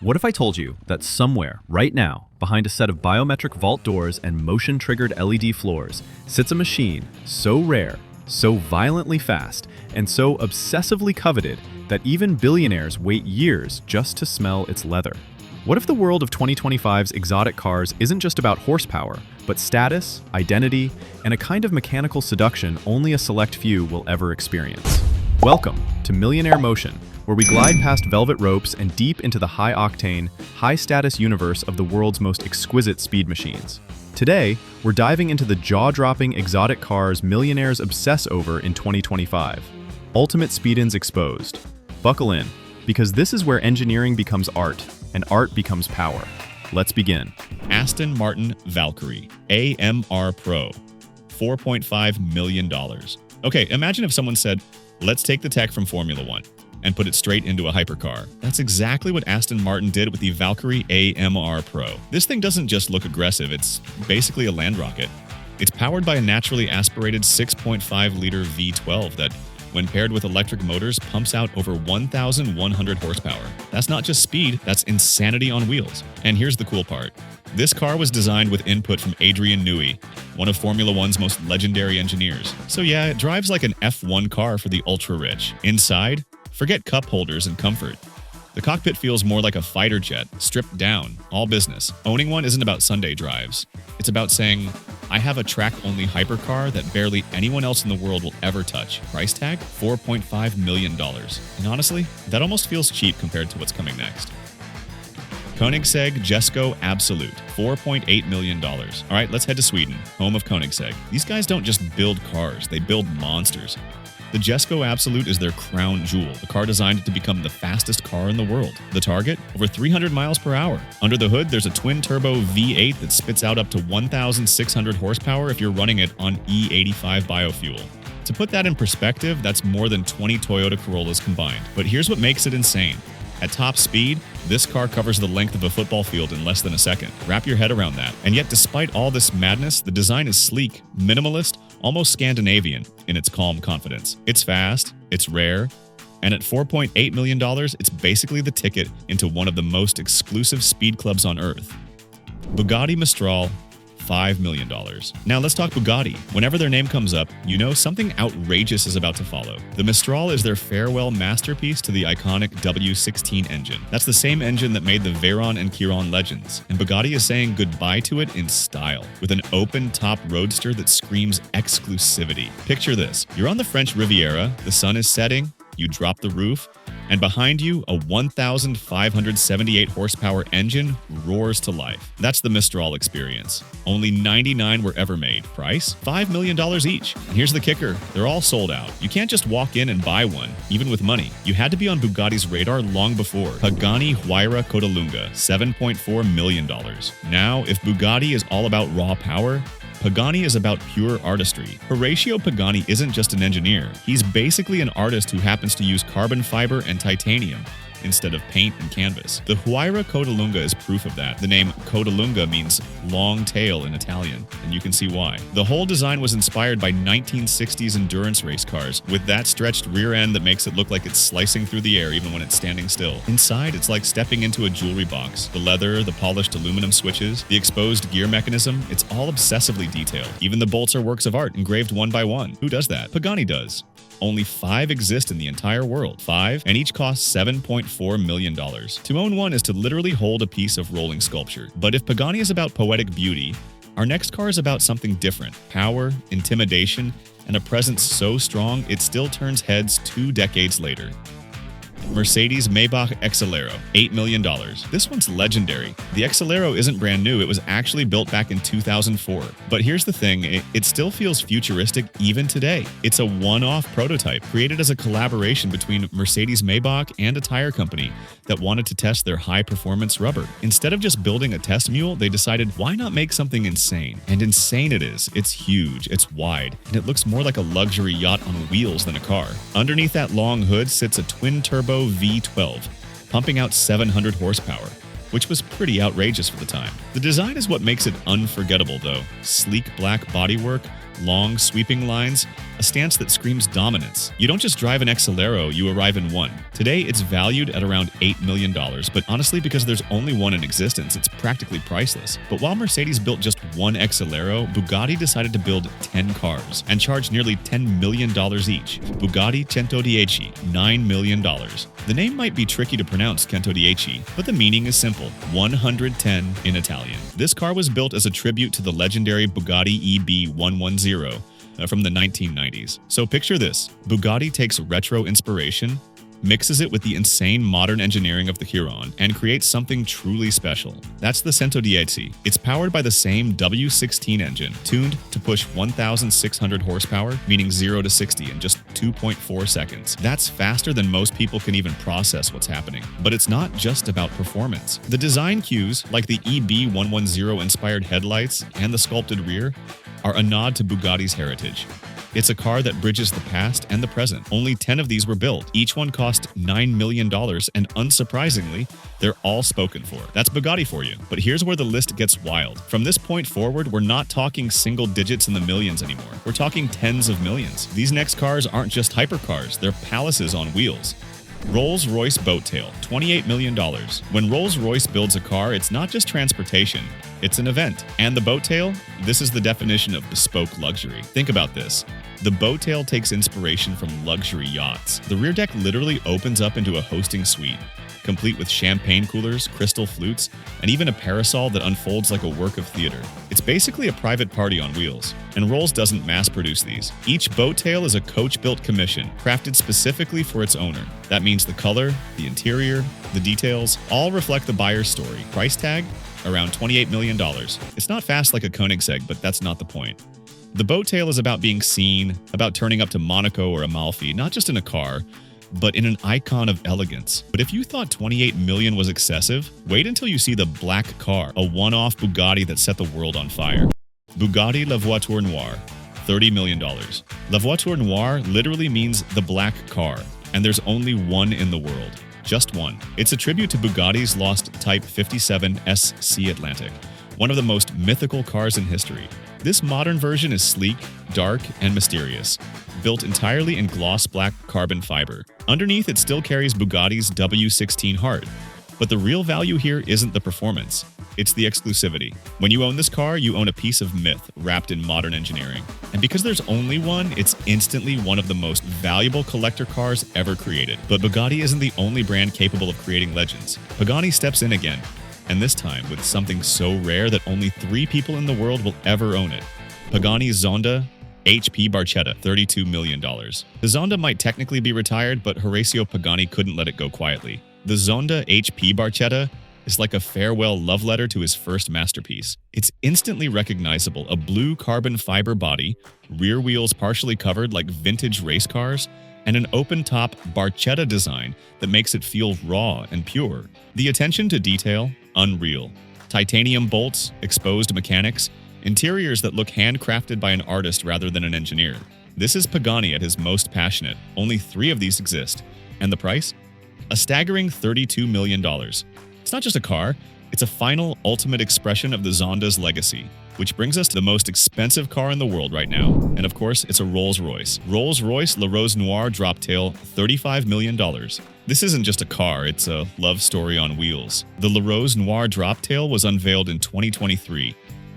What if I told you that somewhere, right now, behind a set of biometric vault doors and motion-triggered LED floors, sits a machine so rare, so violently fast, and so obsessively coveted that even billionaires wait years just to smell its leather? What if the world of 2025's exotic cars isn't just about horsepower, but status, identity, and a kind of mechanical seduction only a select few will ever experience? Welcome to Millionaire Motion, where we glide past velvet ropes and deep into the high-octane, high-status universe of the world's most exquisite speed machines. Today, we're diving into the jaw-dropping exotic cars millionaires obsess over in 2025. Ultimate Speed-ins exposed. Buckle in, because this is where engineering becomes art, and art becomes power. Let's begin. Aston Martin Valkyrie AMR Pro, $4.5 million. Okay, imagine if someone said, let's take the tech from Formula One and put it straight into a hypercar. That's exactly what Aston Martin did with the Valkyrie AMR Pro. This thing doesn't just look aggressive, it's basically a land rocket. It's powered by a naturally aspirated 6.5-liter V12 that, when paired with electric motors, pumps out over 1,100 horsepower. That's not just speed, that's insanity on wheels. And here's the cool part. This car was designed with input from Adrian Newey, one of Formula One's most legendary engineers. So yeah, it drives like an F1 car for the ultra-rich. Inside, forget cup holders and comfort. The cockpit feels more like a fighter jet, stripped down, all business. Owning one isn't about Sunday drives. It's about saying, I have a track-only hypercar that barely anyone else in the world will ever touch. Price tag? $4.5 million. And honestly, that almost feels cheap compared to what's coming next. Koenigsegg Jesko Absolut, $4.8 million. All right, let's head to Sweden, home of Koenigsegg. These guys don't just build cars, they build monsters. The Jesko Absolut is their crown jewel, the car designed to become the fastest car in the world. The target? Over 300 miles per hour. Under the hood, there's a twin-turbo V8 that spits out up to 1,600 horsepower if you're running it on E85 biofuel. To put that in perspective, that's more than 20 Toyota Corollas combined. But here's what makes it insane. At top speed, this car covers the length of a football field in less than a second. Wrap your head around that. And yet, despite all this madness, the design is sleek, minimalist, almost Scandinavian in its calm confidence. It's fast, it's rare, and at $4.8 million, it's basically the ticket into one of the most exclusive speed clubs on Earth. Bugatti Mistral, $5 million. Now let's talk Bugatti. Whenever their name comes up, you know something outrageous is about to follow. The Mistral is their farewell masterpiece to the iconic W16 engine. That's the same engine that made the Veyron and Chiron legends, and Bugatti is saying goodbye to it in style, with an open-top roadster that screams exclusivity. Picture this. You're on the French Riviera, the sun is setting, you drop the roof, and behind you, a 1,578 horsepower engine roars to life. That's the Mistral experience. Only 99 were ever made. Price? $5 million each. And here's the kicker. They're all sold out. You can't just walk in and buy one, even with money. You had to be on Bugatti's radar long before. Pagani Huayra Codalunga, $7.4 million. Now, if Bugatti is all about raw power, Pagani is about pure artistry. Horacio Pagani isn't just an engineer. He's basically an artist who happens to use carbon fiber and titanium instead of paint and canvas. The Huayra Codalunga is proof of that. The name Codalunga means long tail in Italian, and you can see why. The whole design was inspired by 1960s endurance race cars, with that stretched rear end that makes it look like it's slicing through the air even when it's standing still. Inside, it's like stepping into a jewelry box. The leather, the polished aluminum switches, the exposed gear mechanism, it's all obsessively detailed. Even the bolts are works of art, engraved one by one. Who does that? Pagani does. Only 5 exist in the entire world. 5, and each costs $7.4 million. To own one is to literally hold a piece of rolling sculpture. But if Pagani is about poetic beauty, our next car is about something different. Power, intimidation, and a presence so strong it still turns heads 2 decades later. Mercedes-Maybach Exelero, $8 million. This one's legendary. The Exelero isn't brand new, it was actually built back in 2004. But here's the thing, it still feels futuristic even today. It's a one-off prototype, created as a collaboration between Mercedes-Maybach and a tire company that wanted to test their high-performance rubber. Instead of just building a test mule, they decided, why not make something insane? And insane it is. It's huge, it's wide, and it looks more like a luxury yacht on wheels than a car. Underneath that long hood sits a twin-turbo V12, pumping out 700 horsepower. which was pretty outrageous for the time. The design is what makes it unforgettable, though. Sleek black bodywork, long sweeping lines, a stance that screams dominance. You don't just drive an Exelero, you arrive in one. Today, it's valued at around $8 million, but honestly, because there's only one in existence, it's practically priceless. But while Mercedes built just one Exelero, Bugatti decided to build 10 cars and charge nearly $10 million each. Bugatti Centodieci, $9 million. The name might be tricky to pronounce, Centodieci, but the meaning is simple, 110 in Italian. This car was built as a tribute to the legendary Bugatti EB110 from the 1990s. So picture this, Bugatti takes retro inspiration, mixes it with the insane modern engineering of the Huron, and creates something truly special. That's the Centodieci. It's powered by the same W16 engine, tuned to push 1,600 horsepower, meaning 0 to 60 in just 2.4 seconds. That's faster than most people can even process what's happening. But it's not just about performance. The design cues, like the EB110 inspired headlights and the sculpted rear, are a nod to Bugatti's heritage. It's a car that bridges the past and the present. Only 10 of these were built. Each one cost $9 million, and unsurprisingly, they're all spoken for. That's Bugatti for you. But here's where the list gets wild. From this point forward, we're not talking single digits in the millions anymore. We're talking tens of millions. These next cars aren't just hypercars, they're palaces on wheels. Rolls-Royce Boat Tail, $28 million. When Rolls-Royce builds a car, it's not just transportation, it's an event. And the Boat Tail? This is the definition of bespoke luxury. Think about this. The Boat Tail takes inspiration from luxury yachts. The rear deck literally opens up into a hosting suite, complete with champagne coolers, crystal flutes, and even a parasol that unfolds like a work of theater. It's basically a private party on wheels, and Rolls doesn't mass-produce these. Each Boat Tail is a coach-built commission, crafted specifically for its owner. That means the color, the interior, the details, all reflect the buyer's story. Price tag? Around $28 million. It's not fast like a Koenigsegg, but that's not the point. The Boat Tail is about being seen, about turning up to Monaco or Amalfi, not just in a car, but in an icon of elegance. But if you thought $28 million was excessive, wait until you see the black car, a one-off Bugatti that set the world on fire. Bugatti La Voiture Noire, $30 million. La Voiture Noire literally means the black car, and there's only one in the world. Just one. It's a tribute to Bugatti's lost Type 57 SC Atlantic, one of the most mythical cars in history. This modern version is sleek, dark, and mysterious, built entirely in gloss black carbon fiber. Underneath, it still carries Bugatti's W16 heart. But the real value here isn't the performance, it's the exclusivity. When you own this car, you own a piece of myth wrapped in modern engineering. And because there's only one, it's instantly one of the most valuable collector cars ever created. But Bugatti isn't the only brand capable of creating legends. Pagani steps in again, and this time with something so rare that only 3 people in the world will ever own it. Pagani Zonda HP Barchetta, $32 million. The Zonda might technically be retired, but Horacio Pagani couldn't let it go quietly. The Zonda HP Barchetta is like a farewell love letter to his first masterpiece. It's instantly recognizable, a blue carbon fiber body, rear wheels partially covered like vintage race cars, and an open-top Barchetta design that makes it feel raw and pure. The attention to detail, unreal. Titanium bolts, exposed mechanics, interiors that look handcrafted by an artist rather than an engineer. This is Pagani at his most passionate. Only 3 of these exist. And the price? A staggering $32 million. It's not just a car, it's a final, ultimate expression of the Zonda's legacy. Which brings us to the most expensive car in the world right now. And of course, it's a Rolls-Royce. Rolls-Royce La Rose Noire Droptail, $35 million. This isn't just a car, it's a love story on wheels. The La Rose Noire Droptail was unveiled in 2023,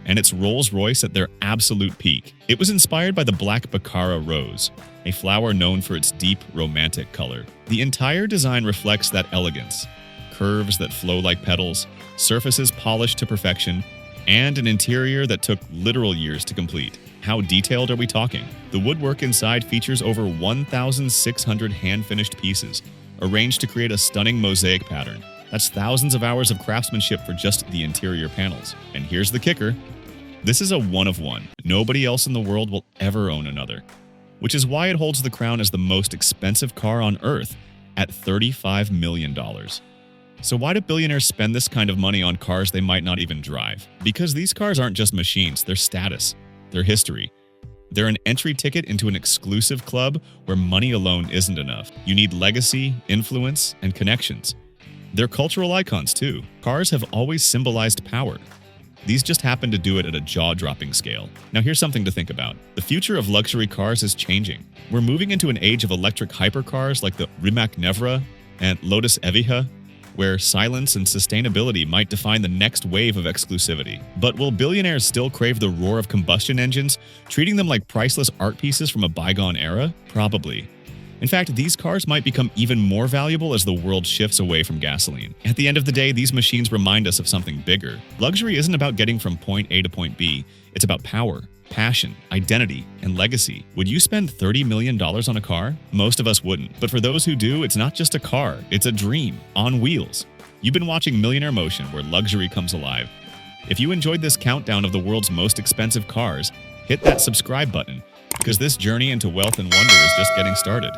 and it's Rolls-Royce at their absolute peak. It was inspired by the black Baccara rose, a flower known for its deep, romantic color. The entire design reflects that elegance. Curves that flow like petals, surfaces polished to perfection, and an interior that took literal years to complete. How detailed are we talking? The woodwork inside features over 1,600 hand-finished pieces, arranged to create a stunning mosaic pattern. That's thousands of hours of craftsmanship for just the interior panels. And here's the kicker. This is a one of one. Nobody else in the world will ever own another, which is why it holds the crown as the most expensive car on Earth at $35 million. So why do billionaires spend this kind of money on cars they might not even drive? Because these cars aren't just machines, they're status, they're history. They're an entry ticket into an exclusive club where money alone isn't enough. You need legacy, influence, and connections. They're cultural icons too. Cars have always symbolized power. These just happen to do it at a jaw-dropping scale. Now here's something to think about. The future of luxury cars is changing. We're moving into an age of electric hypercars like the Rimac Nevra and Lotus Evija, where silence and sustainability might define the next wave of exclusivity. But will billionaires still crave the roar of combustion engines, treating them like priceless art pieces from a bygone era? Probably. In fact, these cars might become even more valuable as the world shifts away from gasoline. At the end of the day, these machines remind us of something bigger. Luxury isn't about getting from point A to point B. It's about power, passion, identity, and legacy. Would you spend $30 million on a car? Most of us wouldn't. But for those who do, it's not just a car, it's a dream on wheels. You've been watching Millionaire Motion, where luxury comes alive. If you enjoyed this countdown of the world's most expensive cars, hit that subscribe button, because this journey into wealth and wonder is just getting started.